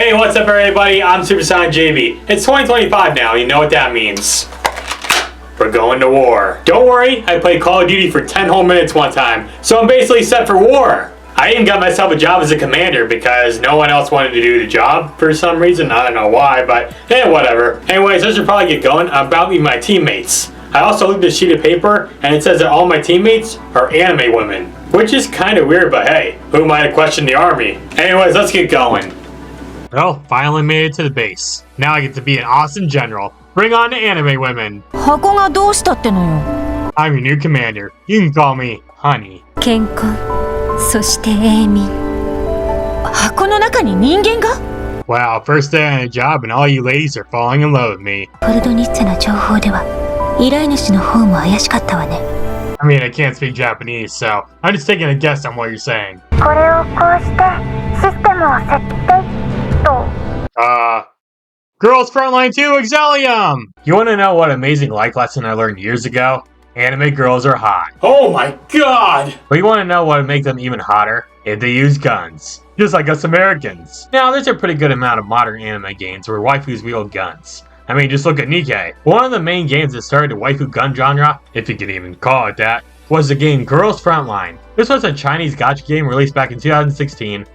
Hey, what's up everybody? I'm SuperSonicJB. It's 2025 now, you know what that means. We're going to war. Don't worry, I played Call of Duty for 10 whole minutes one time, so I'm basically set for war. I even got myself a job as a commander because no one else wanted to do the job for some reason. I don't know why, but whatever. Anyways, I should probably get going about me my teammates. I also looked at a sheet of paper and it says that all my teammates are anime women, which is kind of weird, but hey, who might have questioned the army? Anyways, let's get going. Well, finally made it to the base. Now I get to be an awesome general. Bring on the anime women. 箱がどうしたってのよ。 I'm your new commander. You can call me Honey. 健康、そして永眠。箱の中に人間が？ Wow, first day on a job and all you ladies are falling in love with me. フォルドニッツェの情報では依頼主の方も怪しかったわね。 I mean, I can't speak Japanese, so I'm just taking a guess on what you're saying. これをこうしてシステムを設定と。Girls Frontline 2 Exilium! You want to know what amazing life lesson I learned years ago? Anime girls are hot. Oh my god! But you want to know what would make them even hotter? If they use guns. Just like us Americans. Now, there's a pretty good amount of modern anime games where waifus wield guns. I mean, just look at Nikkei. One of the main games that started the waifu gun genre, if you could even call it that, was the game Girls Frontline. This was a Chinese gacha game released back in 2016,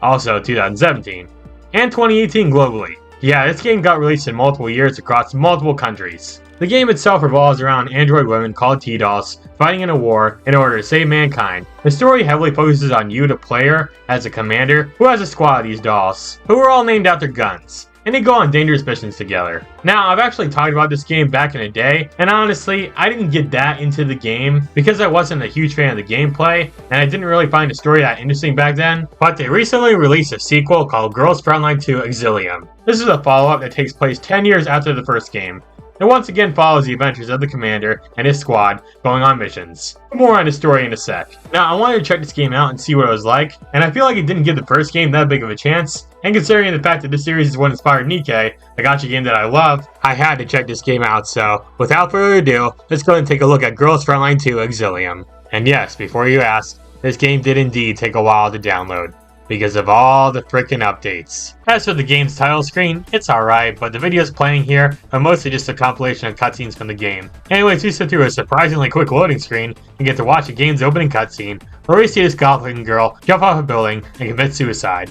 also 2017, and 2018 globally. Yeah, this game got released in multiple years across multiple countries. The game itself revolves around android women called T-Dolls fighting in a war in order to save mankind. The story heavily focuses on you, the player, as a commander who has a squad of these dolls, who are all named after guns, and they go on dangerous missions together. Now, I've actually talked about this game back in the day, and honestly, I didn't get that into the game because I wasn't a huge fan of the gameplay, and I didn't really find the story that interesting back then, but they recently released a sequel called Girls Frontline 2 Exilium. This is a follow-up that takes place 10 years after the first game. It once again follows the adventures of the commander and his squad going on missions. More on the story in a sec. Now, I wanted to check this game out and see what it was like, and I feel like it didn't give the first game that big of a chance, and considering the fact that this series is what inspired Nikkei, a gacha game that I love, I had to check this game out, so without further ado, let's go ahead and take a look at Girls Frontline 2 Exilium. And yes, before you ask, this game did indeed take a while to download, because of all the frickin' updates. As for the game's title screen, it's alright, but the videos playing here are mostly just a compilation of cutscenes from the game. Anyways, we sit through a surprisingly quick loading screen and get to watch the game's opening cutscene, where we see this goth-looking girl jump off a building and commit suicide.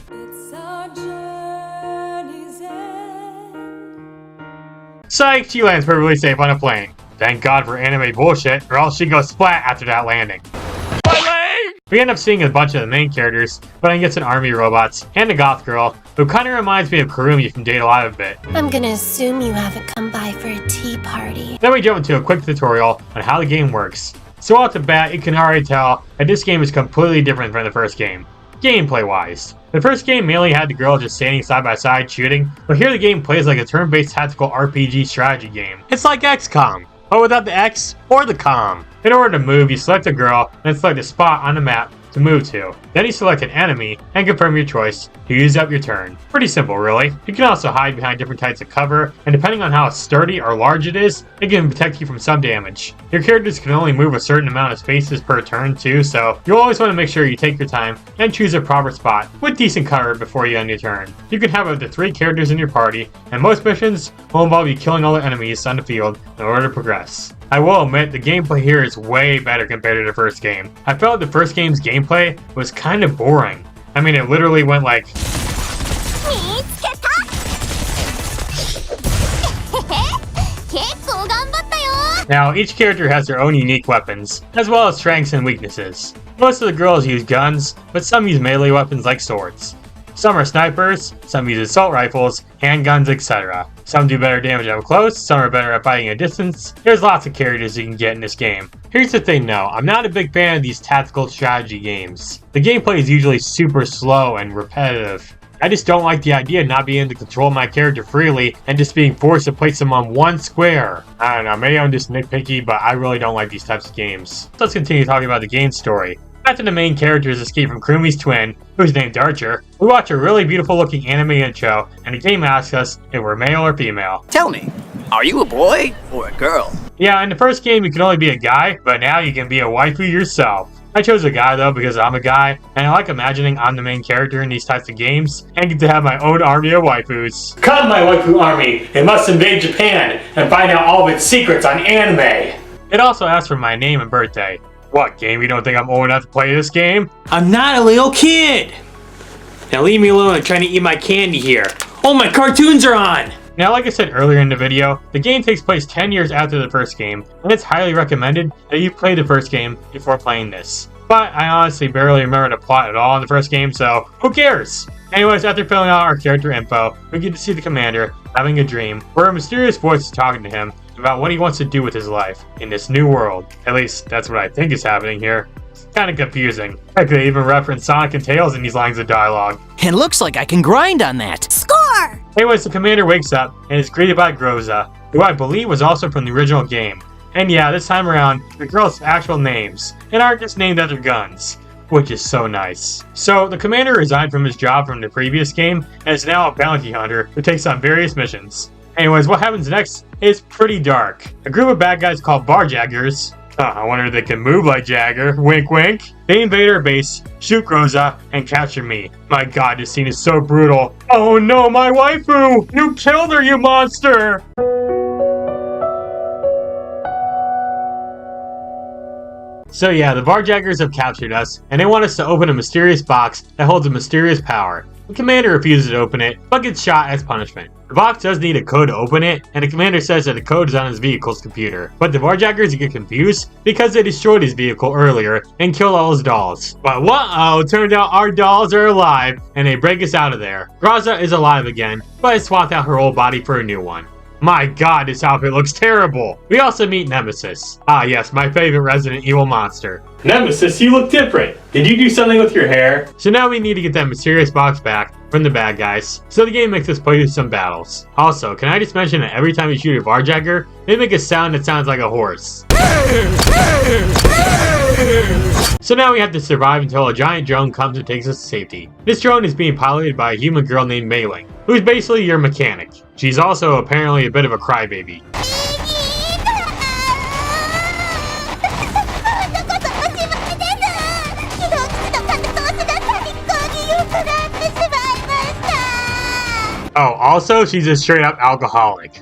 Psych, she lands perfectly safe on a plane. Thank God for anime bullshit, or else she goes splat after that landing. We end up seeing a bunch of the main characters, fighting against an army of robots, and a goth girl, who kinda reminds me of Kurumi from Date A Live a bit. I'm gonna assume you haven't come by for a tea party. Then we jump into a quick tutorial on how the game works. So off the bat, you can already tell that this game is completely different from the first game, gameplay-wise. The first game mainly had the girl just standing side by side shooting, but here the game plays like a turn-based tactical RPG strategy game. It's like XCOM, but without the X or the COM. In order to move, you select a girl, then select a spot on the map to move to. Then you select an enemy and confirm your choice to use up your turn. Pretty simple, really. You can also hide behind different types of cover, and depending on how sturdy or large it is, it can protect you from some damage. Your characters can only move a certain amount of spaces per turn too, so you'll always want to make sure you take your time and choose a proper spot with decent cover before you end your turn. You can have up to 3 characters in your party, and most missions will involve you killing all the enemies on the field in order to progress. I will admit, the gameplay here is way better compared to the first game. I felt the first game's gameplay was kind of boring. I mean, it literally went like... Now, each character has their own unique weapons, as well as strengths and weaknesses. Most of the girls use guns, but some use melee weapons like swords. Some are snipers, some use assault rifles, handguns, etc. Some do better damage up close, some are better at fighting at distance. There's lots of characters you can get in this game. Here's the thing though, I'm not a big fan of these tactical strategy games. The gameplay is usually super slow and repetitive. I just don't like the idea of not being able to control my character freely and just being forced to place them on one square. I don't know, maybe I'm just nitpicky, but I really don't like these types of games. So let's continue talking about the game story. After the main characters escape from Kurumi's twin, who's named Archer, we watch a really beautiful looking anime intro, and the game asks us if we're male or female. Tell me, are you a boy or a girl? Yeah, in the first game you can only be a guy, but now you can be a waifu yourself. I chose a guy though because I'm a guy, and I like imagining I'm the main character in these types of games, and get to have my own army of waifus. Come, my waifu army, and must invade Japan and find out all of its secrets on anime. It also asks for my name and birthday. What, game? You don't think I'm old enough to play this game? I'm not a little kid. Now leave me alone, I'm trying to eat my candy here. Oh, my cartoons are on! Now, like I said earlier in the video, the game takes place 10 years after the first game, and it's highly recommended that you play the first game before playing this. But I honestly barely remember the plot at all in the first game, so who cares? Anyways, after filling out our character info, we get to see the commander having a dream where a mysterious voice is talking to him about what he wants to do with his life in this new world. At least, that's what I think is happening here. It's kind of confusing. Heck, they even reference Sonic and Tails in these lines of dialogue. It looks like I can grind on that. Score! Anyways, the commander wakes up and is greeted by Groza, who I believe was also from the original game. And yeah, this time around, the girls have actual names, and aren't just named after guns, which is so nice. So, the commander resigned from his job from the previous game, and is now a bounty hunter who takes on various missions. Anyways, what happens next is pretty dark. A group of bad guys called Barjaggers, I wonder if they can move like Jagger, wink wink. They invade our base, shoot Groza, and capture me. My god, this scene is so brutal. Oh no, my waifu! You killed her, you monster! So yeah, the Barjaggers have captured us, and they want us to open a mysterious box that holds a mysterious power. The commander refuses to open it, but gets shot as punishment. The box does need a code to open it, and the commander says that the code is on his vehicle's computer. But the Barjaggers get confused because they destroyed his vehicle earlier and killed all his dolls. But whoa, turned out our dolls are alive, and they break us out of there. Groza is alive again, but has swapped out her old body for a new one. My god, this outfit looks terrible! We also meet Nemesis. Ah yes, my favorite Resident Evil monster. Nemesis, you look different. Did you do something with your hair? So now we need to get that mysterious box back from the bad guys. So the game makes us play through some battles. Also, can I just mention that every time you shoot a Barjagger, they make a sound that sounds like a horse. So now we have to survive until a giant drone comes and takes us to safety. This drone is being piloted by a human girl named Mei Ling, who's basically your mechanic. She's also apparently a bit of a crybaby. Oh, also, she's a straight up alcoholic.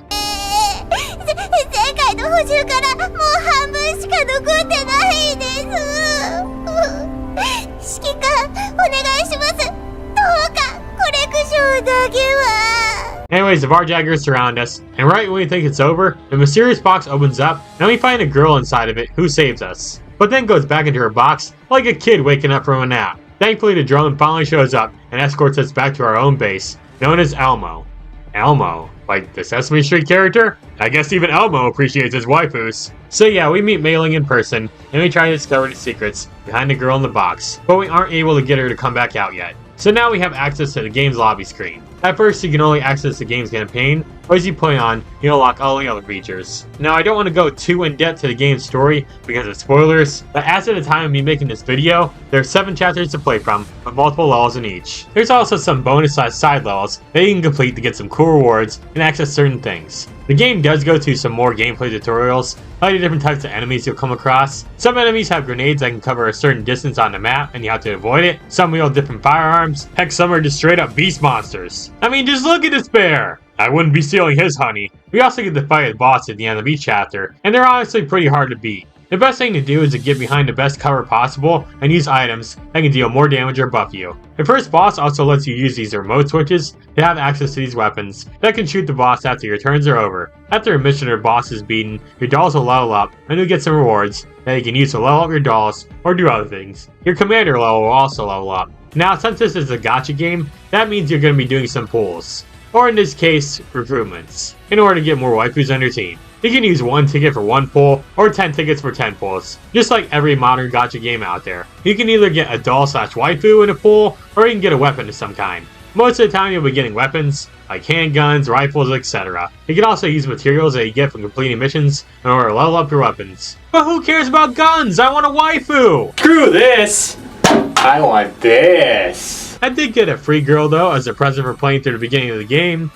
Anyways, the Barjaggers surround us, and right when we think it's over, the mysterious box opens up, and we find a girl inside of it who saves us, but then goes back into her box like a kid waking up from a nap. Thankfully, the drone finally shows up and escorts us back to our own base, known as Elmo. Elmo? Like the Sesame Street character? I guess even Elmo appreciates his waifus. So yeah, we meet Mei Ling in person, and we try to discover the secrets behind the girl in the box, but we aren't able to get her to come back out yet. So now we have access to the game's lobby screen. At first, you can only access the game's campaign, but as you play on, you'll unlock all the other features. Now, I don't want to go too in-depth to the game's story because of spoilers, but as of the time of me making this video, there are 7 chapters to play from, with multiple levels in each. There's also some bonus-sized side levels that you can complete to get some cool rewards and access certain things. The game does go through some more gameplay tutorials, like the different types of enemies you'll come across. Some enemies have grenades that can cover a certain distance on the map and you have to avoid it. Some wield different firearms. Heck, some are just straight up beast monsters. I mean, just look at this bear! I wouldn't be stealing his honey. We also get to fight a boss at the end of each chapter, and they're honestly pretty hard to beat. The best thing to do is to get behind the best cover possible and use items that can deal more damage or buff you. The first boss also lets you use these remote switches to have access to these weapons that can shoot the boss after your turns are over. After a mission or boss is beaten, your dolls will level up and you'll get some rewards that you can use to level up your dolls or do other things. Your commander level will also level up. Now, since this is a gacha game, that means you're going to be doing some pulls, or in this case, recruitments, in order to get more waifus on your team. You can use 1 ticket for 1 pull, or 10 tickets for 10 pulls, just like every modern gacha game out there. You can either get a doll/waifu in a pull, or you can get a weapon of some kind. Most of the time you'll be getting weapons, like handguns, rifles, etc. You can also use materials that you get from completing missions in order to level up your weapons. But who cares about guns? I want a waifu! Screw this! I want this! I did get a free girl though, as a present for playing through the beginning of the game.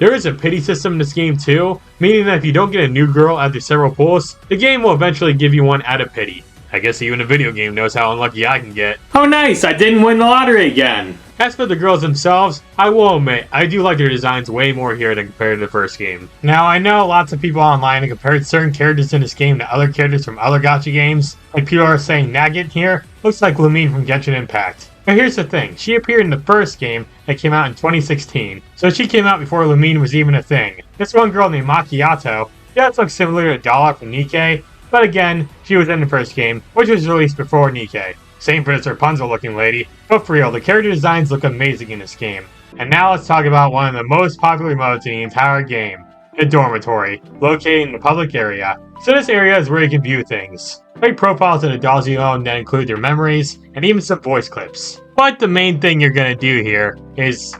There is a pity system in this game too, meaning that if you don't get a new girl after several pulls, the game will eventually give you one out of pity. I guess even a video game knows how unlucky I can get. Oh nice, I didn't win the lottery again. As for the girls themselves, I will admit, I do like their designs way more here than compared to the first game. Now, I know lots of people online have compared certain characters in this game to other characters from other gacha games. Like people are saying Nagant here looks like Lumine from Genshin Impact. But here's the thing, she appeared in the first game that came out in 2016, so she came out before Lumine was even a thing. This one girl named Macchiato does look similar to Dollar from Nikkei, but again, she was in the first game, which was released before Nikkei. Same for this Rapunzel looking lady, but for real, the character designs look amazing in this game. And now let's talk about one of the most popular modes in the entire game, the dormitory, located in the public area. So this area is where you can view things, like profiles of the dolls you own that include their memories, and even some voice clips. But the main thing you're gonna do here is,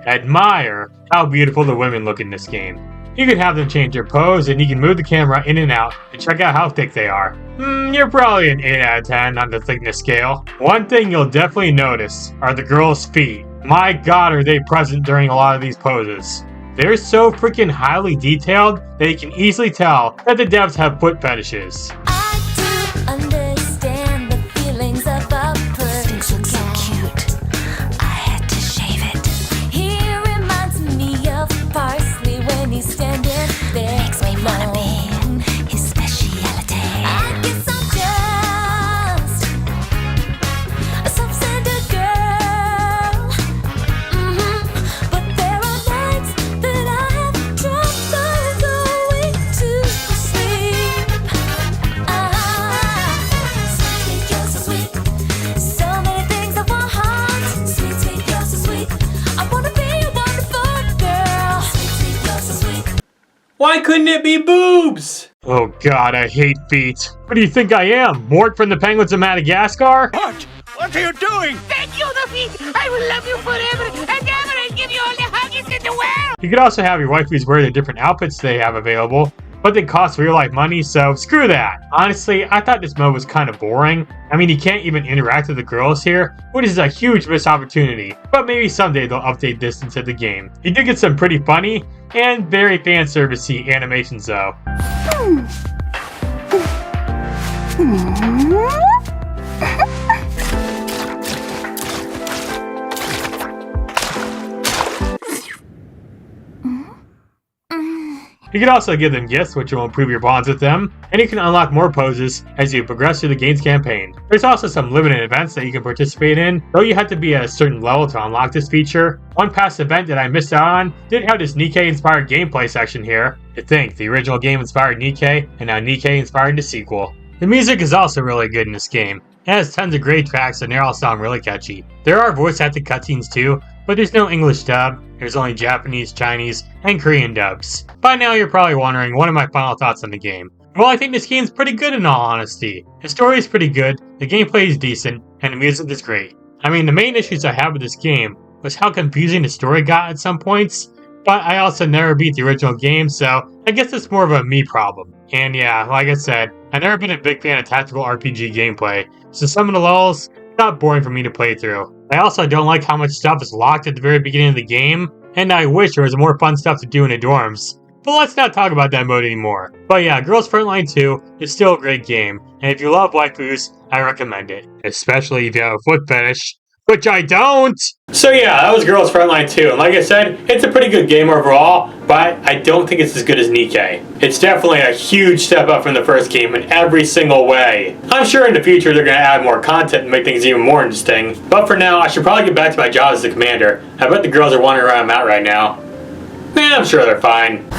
admire how beautiful the women look in this game. You can have them change their pose, and you can move the camera in and out and check out how thick they are. You're probably an 8 out of 10 on the thickness scale. One thing you'll definitely notice are the girls' feet. My god, are they present during a lot of these poses. They're so freaking highly detailed that you can easily tell that the devs have foot fetishes. Why couldn't it be boobs? Oh god, I hate feet. What do you think I am? Mort from the Penguins of Madagascar? What? What are you doing? Thank you, Luffy! I will love you forever and ever and give you all the huggies in the world! You could also have your waifus wear the different outfits they have available, but they cost real life money, so screw that. Honestly, I thought this mode was kind of boring. I mean, you can't even interact with the girls here, which is a huge missed opportunity, but maybe someday they'll update this into the game. You do get some pretty funny and very fan servicey animations though. You can also give them gifts, which will improve your bonds with them, and you can unlock more poses as you progress through the game's campaign. There's also some limited events that you can participate in, though you have to be at a certain level to unlock this feature. One past event that I missed out on did have this Nikkei-inspired gameplay section here. To think, the original game inspired Nikkei, and now Nikkei inspired the sequel. The music is also really good in this game. It has tons of great tracks and they all sound really catchy. There are voice-acted cutscenes too, but there's no English dub. There's only Japanese, Chinese, and Korean dubs. By now you're probably wondering what are my final thoughts on the game. Well, I think this game's pretty good in all honesty. The story is pretty good, the gameplay is decent, and the music is great. I mean, the main issues I had with this game was how confusing the story got at some points, but I also never beat the original game, so I guess it's more of a me problem. And yeah, like I said, I've never been a big fan of tactical RPG gameplay, so some of the levels got boring for me to play through. I also don't like how much stuff is locked at the very beginning of the game, and I wish there was more fun stuff to do in the dorms. But let's not talk about that mode anymore. But yeah, Girls Frontline 2 is still a great game, and if you love waifus, I recommend it. Especially if you have a foot fetish, which I don't! So yeah, that was Girls Frontline 2, and like I said, it's a pretty good game overall, but I don't think it's as good as Nikkei. It's definitely a huge step up from the first game in every single way. I'm sure in the future they're going to add more content and make things even more interesting, but for now, I should probably get back to my job as the commander. I bet the girls are wondering where I'm at right now. Man, I'm sure they're fine.